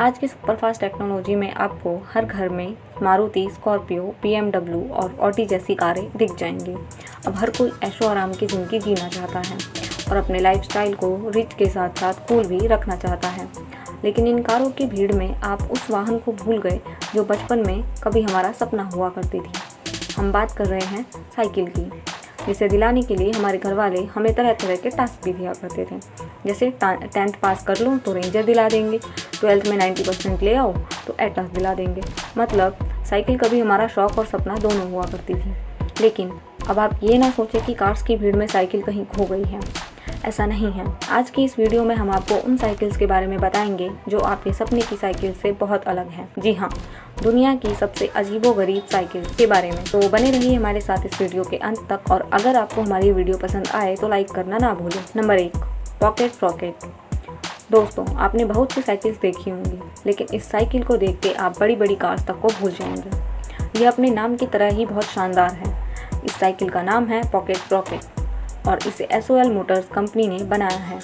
आज की superfast technology में आपको हर घर में मारुति, स्कॉर्पियो, BMW और ऑडी जैसी कारें दिख जाएंगी। अब हर कोई ऐशो आराम की ज़िंदगी जीना चाहता है और अपने लाइफस्टाइल को रिच के साथ साथ कूल भी रखना चाहता है। लेकिन इन कारों की भीड़ में आप उस वाहन को भूल गए जो बचपन में कभी हमारा सपना हुआ करती थी। हम बात कर रहे हैं साइकिल की, जिसे दिलाने के लिए हमारे घर वाले हमें तरह तरह के टास्क भी दिया करते थे। जैसे 10th पास कर लो तो रेंजर दिला देंगे, 12th में 90% ले आओ तो एटलस दिला देंगे। मतलब साइकिल कभी हमारा शौक और सपना दोनों हुआ करती थी। लेकिन अब आप ये ना सोचें कि कार्स की भीड़ में साइकिल कहीं खो गई है। ऐसा नहीं है। आज की इस वीडियो में हम आपको उन साइकिल्स के बारे में बताएंगे जो आपके सपने की साइकिल से बहुत अलग है। जी हाँ, दुनिया की सबसे अजीबोगरीब साइकिल के बारे में। तो बने रहिए हमारे साथ इस वीडियो के अंत तक। और अगर आपको हमारी वीडियो पसंद आए तो लाइक करना ना भूलें। Number 1, pocket rocket. दोस्तों, आपने बहुत सी साइकिल्स देखी होंगी, लेकिन इस साइकिल को देख के आप बड़ी बड़ी कार्स तक को भूल जाएंगे। यह अपने नाम की तरह ही बहुत शानदार है। इस साइकिल का नाम है पॉकेट रॉकेट और इसे SOL मोटर्स कंपनी ने बनाया है।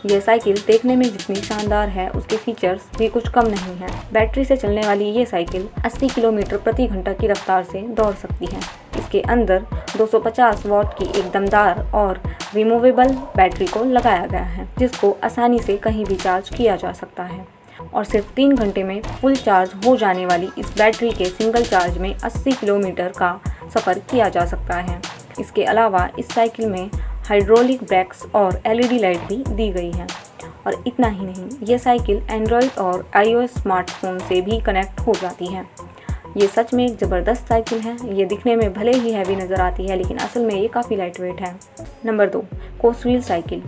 यह साइकिल देखने में जितनी शानदार है, उसके फीचर्स भी कुछ कम नहीं है। बैटरी से चलने वाली ये साइकिल 80 किलोमीटर प्रति घंटा की रफ्तार से दौड़ सकती है। इसके अंदर 250 वॉट की एक दमदार और रिमूवेबल बैटरी को लगाया गया है, जिसको आसानी से कहीं भी चार्ज किया जा सकता है। और सिर्फ 3 घंटे में फुल चार्ज हो जाने वाली इस बैटरी के सिंगल चार्ज में 80 किलोमीटर का सफ़र किया जा सकता है। इसके अलावा इस साइकिल में हाइड्रोलिक ब्रेक्स और LED लाइट भी दी गई है। और इतना ही नहीं, यह साइकिल एंड्रॉयड और iOS स्मार्टफोन से भी कनेक्ट हो जाती है। ये सच में एक ज़बरदस्त साइकिल है। ये दिखने में भले ही हैवी नज़र आती है, लेकिन असल में ये काफ़ी लाइट वेट है। नंबर 2, कोसव्हील साइकिल।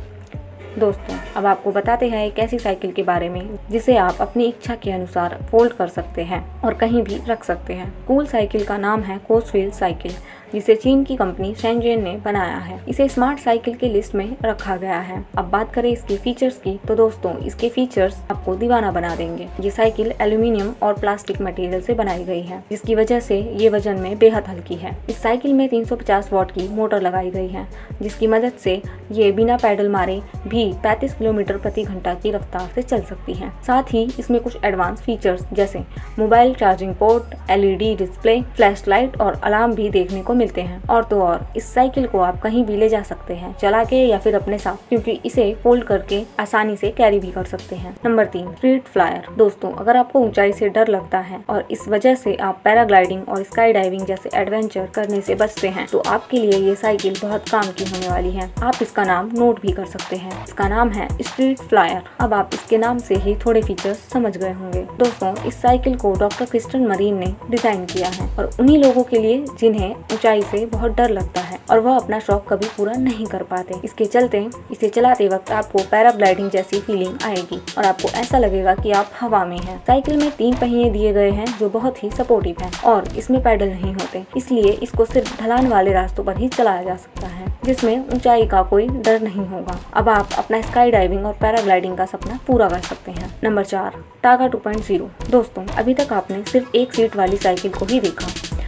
दोस्तों, अब आपको बताते हैं एक ऐसी साइकिल के बारे में जिसे आप अपनी इच्छा के अनुसार फोल्ड कर सकते हैं और कहीं भी रख सकते हैं। कूल साइकिल का नाम है कोसव्हील साइकिल, जिसे चीन की कंपनी शेंजन ने बनाया है। इसे स्मार्ट साइकिल की लिस्ट में रखा गया है। अब बात करें इसके फीचर्स की, तो दोस्तों इसके फीचर्स आपको दीवाना बना देंगे। ये साइकिल एल्यूमिनियम और प्लास्टिक मटेरियल से बनाई गई है, जिसकी वजह से ये वजन में बेहद हल्की है। इस साइकिल में 350 वॉट की मोटर लगाई गई है, जिसकी मदद से ये बिना पैडल मारे भी 35 किलोमीटर प्रति घंटा की रफ्तार से चल सकती है। साथ ही इसमें कुछ एडवांस फीचर्स जैसे mobile charging port, LED display, flash light और अलार्म भी देखने को मिलते हैं। और तो और इस साइकिल को आप कहीं भी ले जा सकते हैं, चला के या फिर अपने साथ, क्योंकि इसे फोल्ड करके आसानी से कैरी भी कर सकते हैं। Number 3, street flyer. दोस्तों, अगर आपको ऊंचाई से डर लगता है और इस वजह से आप पैराग्लाइडिंग और स्काई डाइविंग जैसे एडवेंचर करने से बचते हैं, तो आपके लिए ये साइकिल बहुत काम की होने वाली है। आप इसका नाम नोट भी कर सकते हैं। इसका नाम है स्ट्रीट फ्लायर। अब आप इसके नाम से ही थोड़े फीचर्स समझ गए होंगे। दोस्तों, इस साइकिल को डॉक्टर क्रिस्टन मरीन ने डिजाइन किया है और उन्हीं लोगों के लिए जिन्हें ऊंचाई से बहुत डर लगता है और वह अपना शौक कभी पूरा नहीं कर पाते। इसके चलते इसे चलाते वक्त आपको पैराग्लाइडिंग जैसी फीलिंग आएगी और आपको ऐसा लगेगा कि आप हवा में हैं। साइकिल में 3 पहिए दिए गए हैं जो बहुत ही सपोर्टिव हैं और इसमें पैडल नहीं होते, इसलिए इसको सिर्फ ढलान वाले रास्तों पर ही चलाया जा सकता है, जिसमें ऊंचाई का कोई डर नहीं होगा। अब आप अपना स्काई डाइविंग और पैराग्लाइडिंग का सपना पूरा कर सकते हैं। Number 4, taiga 2.0। दोस्तों, अभी तक आपने सिर्फ एक सीट वाली साइकिल को ही देखा।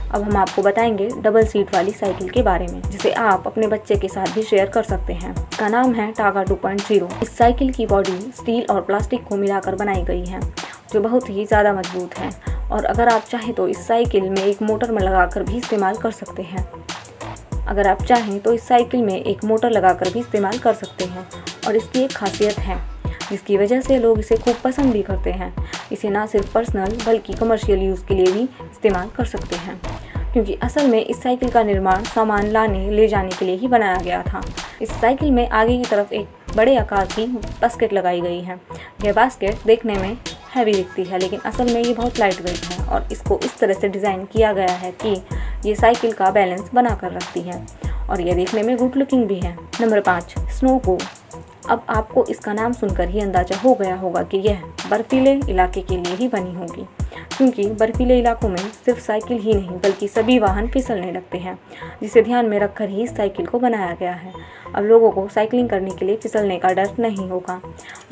अब हम आपको बताएंगे डबल सीट वाली साइकिल के बारे में, जिसे आप अपने बच्चे के साथ भी शेयर कर सकते हैं। इसका नाम है टागा 2.0। इस साइकिल की बॉडी स्टील और प्लास्टिक को मिलाकर बनाई गई है, जो बहुत ही ज़्यादा मजबूत है। और अगर आप चाहें तो इस साइकिल में एक मोटर में लगाकर भी इस्तेमाल कर सकते हैं। और इसकी एक खासियत है जिसकी वजह से लोग इसे खूब पसंद भी करते हैं। इसे ना सिर्फ पर्सनल बल्कि कमर्शियल यूज़ के लिए भी इस्तेमाल कर सकते हैं, क्योंकि असल में इस साइकिल का निर्माण सामान लाने ले जाने के लिए ही बनाया गया था। इस साइकिल में आगे की तरफ एक बड़े आकार की बास्केट लगाई गई है। यह बास्केट देखने में हैवी दिखती है, लेकिन असल में ये बहुत लाइट वेट है और इसको इस तरह से डिज़ाइन किया गया है कि ये साइकिल का बैलेंस बना कर रखती है और यह देखने में गुड लुकिंग भी है। नंबर 5, स्नो गो। अब आपको इसका नाम सुनकर ही अंदाजा हो गया होगा कि यह बर्फीले इलाके के लिए ही बनी होगी, क्योंकि बर्फीले इलाकों में सिर्फ साइकिल ही नहीं बल्कि सभी वाहन फिसलने लगते हैं, जिसे ध्यान में रखकर ही इस साइकिल को बनाया गया है। अब लोगों को साइकिलिंग करने के लिए फिसलने का डर नहीं होगा।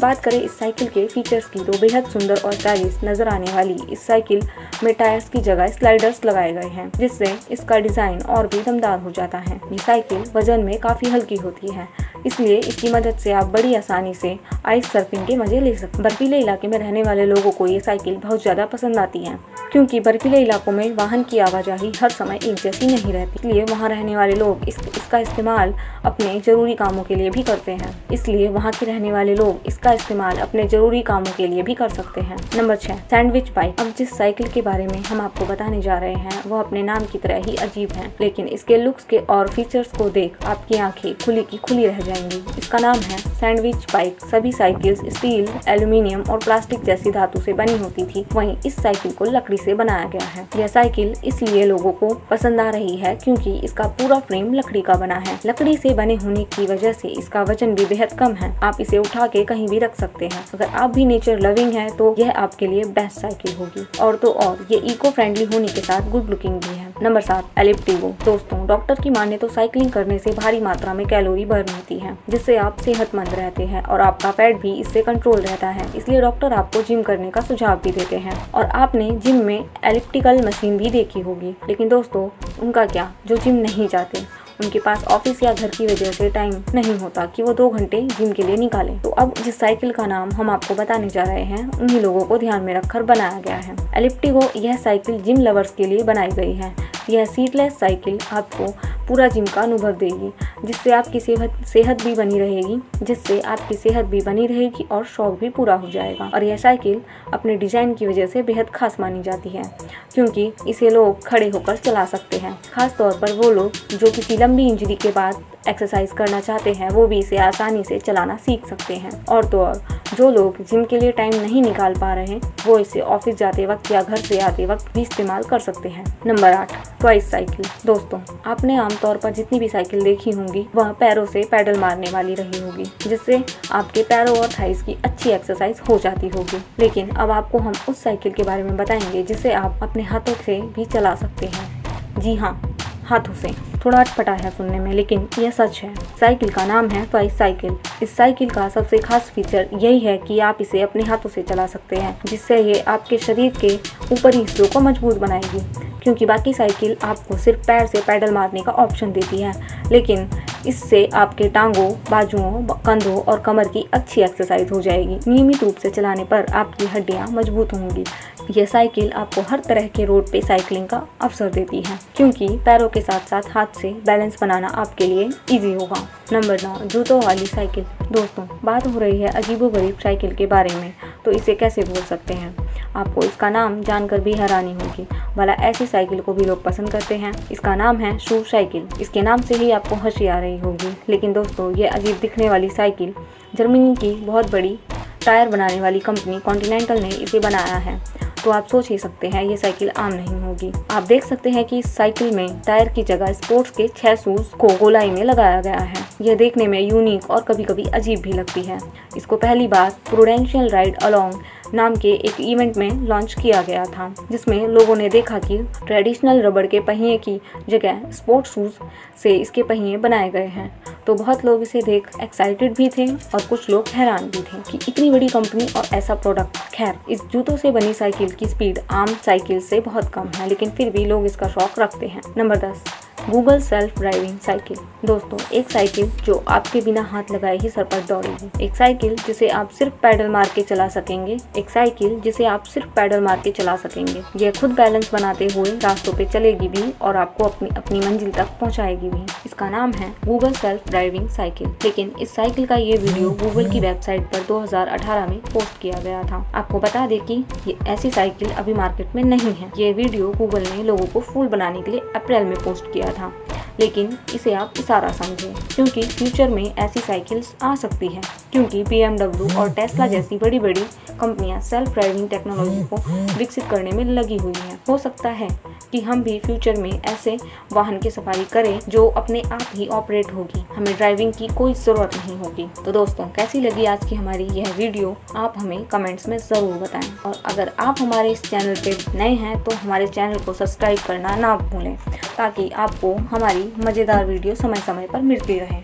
बात करें इस साइकिल के फीचर्स की तो बेहद सुंदर और स्टाइलिश नजर आने वाली इस साइकिल में टायर्स की जगह स्लाइडर्स लगाए गए हैं, जिससे इसका डिजाइन और भी दमदार हो जाता है। ये साइकिल वजन में काफी हल्की होती है, इसलिए इसकी मदद से आप बड़ी आसानी से आइस सर्फिंग के मजे ले सकते हैं। बर्फीले इलाके में रहने वाले लोगों को ये साइकिल बहुत ज़्यादा पसंद आती है, क्योंकि बर्फीले इलाकों में वाहन की आवाजाही हर समय एक जैसी नहीं रहती, इसलिए वहाँ रहने वाले लोग इसका इस्तेमाल अपने ज़रूरी कामों के लिए भी करते हैं। इसलिए वहाँ के रहने वाले लोग इसका इस्तेमाल अपने ज़रूरी कामों के लिए भी कर सकते हैं। Number 6, sandwich bike. अब जिस साइकिल के बारे में हम आपको बताने जा रहे हैं वह अपने नाम की तरह ही अजीब है, लेकिन इसके लुक्स के और फीचर्स को देख आपकी आंखें खुली की खुली रह जाएंगी। इसका नाम है सैंडविच बाइक। सभी साइकिल्स स्टील, एल्यूमिनियम और प्लास्टिक जैसी धातु से बनी होती थी, वहीं इस साइकिल को लकड़ी से बनाया गया है। यह साइकिल इसलिए लोगों को पसंद आ रही है क्योंकि इसका पूरा फ्रेम लकड़ी का बना है। लकड़ी से बने होने की वजह से इसका वजन भी बेहद कम है, आप इसे उठा के कहीं भी रख सकते हैं। अगर आप भी नेचर लविंग है तो यह आपके लिए बेस्ट साइकिल होगी। और तो और ये इको फ्रेंडली होने के साथ गुड लुकिंग भी है। नंबर 7, एलिप्टिगो। दोस्तों, डॉक्टर की माने तो साइकिलिंग करने से भारी मात्रा में कैलोरी बर्न होती है, जिससे आप सेहतमंद रहते हैं और आपका फैट भी इससे कंट्रोल रहता है। इसलिए डॉक्टर आपको जिम करने का सुझाव भी देते हैं। और आपने जिम में एलिप्टिकल मशीन भी देखी होगी, लेकिन दोस्तों उनका क्या, जो जिम नहीं जाते, उनके पास ऑफिस या घर की वजह से टाइम नहीं होता कि वो 2 घंटे जिम के लिए निकालें। तो अब जिस साइकिल का नाम हम आपको बताने जा रहे हैं उन्हीं लोगों को ध्यान में रखकर बनाया गया है। एलिप्टिगो यह साइकिल जिम लवर्स के लिए बनाई गई है। यह सीटलेस साइकिल आपको पूरा जिम का अनुभव देगी, जिससे आपकी सेहत भी बनी रहेगी और शौक भी पूरा हो जाएगा। और यह साइकिल अपने डिजाइन की वजह से बेहद खास मानी जाती है, क्योंकि इसे लोग खड़े होकर चला सकते हैं। खास तौर पर वो लोग जो किसी लंबी इंजरी के बाद एक्सरसाइज करना चाहते हैं वो भी इसे आसानी से चलाना सीख सकते हैं। और तो और जो लोग जिम के लिए टाइम नहीं निकाल पा रहे वो इसे ऑफिस जाते वक्त या घर से आते वक्त भी इस्तेमाल कर सकते हैं। Number 8, twice cycle. दोस्तों, आपने आमतौर पर जितनी भी साइकिल देखी होंगी वह पैरों से पैडल मारने वाली रही होगी, जिससे आपके पैरों और थाइस की अच्छी एक्सरसाइज हो जाती होगी। लेकिन अब आपको हम उस साइकिल के बारे में बताएंगे जिसे आप अपने हाथों से भी चला सकते हैं। जी हाँ, हाथों से। थोड़ा अटपटा है सुनने में, लेकिन यह सच है। साइकिल का नाम है ट्वाइस साइकिल। इस साइकिल का सबसे खास फीचर यही है कि आप इसे अपने हाथों से चला सकते हैं, जिससे ये आपके शरीर के ऊपरी हिस्सों को मजबूत बनाएगी, क्योंकि बाकी साइकिल आपको सिर्फ पैर से पैडल मारने का ऑप्शन देती है, लेकिन इससे आपके टांगों, बाजुओं, कंधों और कमर की अच्छी एक्सरसाइज हो जाएगी। नियमित रूप से चलाने पर आपकी हड्डियां मजबूत होंगी। यह साइकिल आपको हर तरह के रोड पे साइकिलिंग का अवसर देती है, क्योंकि पैरों के साथ साथ हाथ से बैलेंस बनाना आपके लिए इजी होगा। नंबर 9, जूतों वाली साइकिल। दोस्तों, बात हो रही है अजीबोगरीब साइकिल के बारे में, तो इसे कैसे भूल सकते हैं। आपको इसका नाम जानकर भी हैरानी होगी, भला ऐसी साइकिल को भी लोग पसंद करते हैं। इसका नाम है शू साइकिल। इसके नाम से ही आपको हंसी आ रही होगी, लेकिन दोस्तों ये अजीब दिखने वाली साइकिल जर्मनी की बहुत बड़ी टायर बनाने वाली कंपनी कॉन्टिनेंटल ने इसे बनाया है। तो आप सोच ही सकते हैं ये साइकिल आम नहीं होगी। आप देख सकते हैं कि इस साइकिल में टायर की जगह स्पोर्ट्स के 6 शूज को गोलाई में लगाया गया है। यह देखने में यूनिक और कभी कभी अजीब भी लगती है। इसको पहली बार प्रूडेंशियल राइड अलोंग नाम के एक इवेंट में लॉन्च किया गया था, जिसमें लोगों ने देखा कि ट्रेडिशनल रबड़ के पहिए की जगह स्पोर्ट्स शूज से इसके पहिए बनाए गए हैं। तो बहुत लोग इसे देख एक्साइटेड भी थे और कुछ लोग हैरान भी थे कि इतनी बड़ी कंपनी और ऐसा प्रोडक्ट। खैर, इस जूतों से बनी साइकिल की स्पीड आम साइकिल से बहुत कम है, लेकिन फिर भी लोग इसका शौक रखते हैं। Number 10, Google self driving cycle. दोस्तों, एक साइकिल जो आपके बिना हाथ लगाए ही सर पर दौड़ेगी। एक साइकिल जिसे आप सिर्फ पैडल मार के चला सकेंगे। यह खुद बैलेंस बनाते हुए रास्तों पे चलेगी भी और आपको अपनी मंजिल तक पहुंचाएगी भी। इसका नाम है गूगल सेल्फ ड्राइविंग साइकिल। लेकिन इस साइकिल का ये वीडियो गूगल की वेबसाइट पर 2018 में पोस्ट किया गया था। आपको बता दें कि ये ऐसी साइकिल अभी मार्केट में नहीं है। ये वीडियो गूगल ने लोगों को फूल बनाने के लिए अप्रैल में पोस्ट किया था, लेकिन इसे आप इशारा समझें, क्योंकि फ्यूचर में ऐसी साइकिल्स आ सकती है, क्योंकि BMW और टेस्ला जैसी बड़ी बड़ी कंपनियां सेल्फ ड्राइविंग टेक्नोलॉजी को विकसित करने में लगी हुई हैं। हो सकता है कि हम भी फ्यूचर में ऐसे वाहन की सफारी करें जो अपने आप ही ऑपरेट होगी, हमें ड्राइविंग की कोई ज़रूरत नहीं होगी। तो दोस्तों, कैसी लगी आज की हमारी यह वीडियो, आप हमें कमेंट्स में ज़रूर बताएं। और अगर आप हमारे इस चैनल पे नए हैं तो हमारे चैनल को सब्सक्राइब करना ना भूलें, ताकि आपको हमारी मज़ेदार वीडियो समय समय पर मिलती रहे।